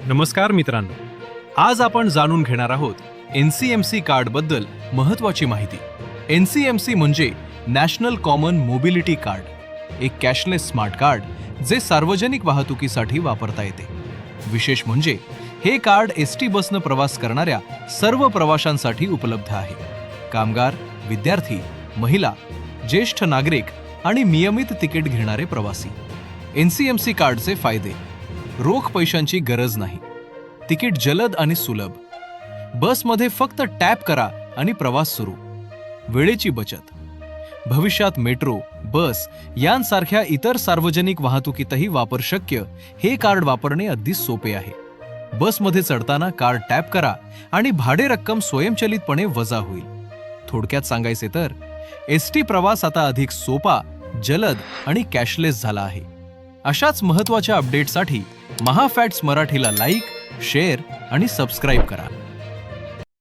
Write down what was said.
नमस्कार मित्रांनो, आज आपण जाणून घेणार आहोत NCMC कार्ड बद्दल महत्त्वाची माहिती. NCMC म्हणजे नॅशनल कॉमन मोबिलिटी कार्ड, एक कॅशलेस स्मार्ट कार्ड जे सार्वजनिक वाहतुकीसाठी वापरता येते. विशेष म्हणजे हे कार्ड ST बसनं प्रवास करणाऱ्या सर्व प्रवाशांसाठी उपलब्ध आहे. कामगार, विद्यार्थी, महिला, ज्येष्ठ नागरिक आणि नियमित तिकीट घेणारे प्रवासी. NCMC कार्डचे फायदे: रोख पैशांची गरज नाही, तिकीट जलद आणि सुलभ, बसमध्ये फक्त टॅप करा आणि प्रवास सुरू, वेळेची बचत, भविष्यात मेट्रो, बस यांसारख्या इतर सार्वजनिक वाहतुकीतही वापर शक्य. हे कार्ड वापरणे अगदी सोपे आहे. बसमध्ये चढताना कार्ड टॅप करा आणि भाडे रक्कम स्वयंचलितपणे वजा होईल. थोडक्यात सांगायचे तर ST प्रवास आता अधिक सोपा, जलद आणि कॅशलेस झाला आहे. अशाच महत्त्वाच्या अपडेटसाठी महाफॅक्ट्स मराठीला लाईक, शेअर आणि सबस्क्राईब करा.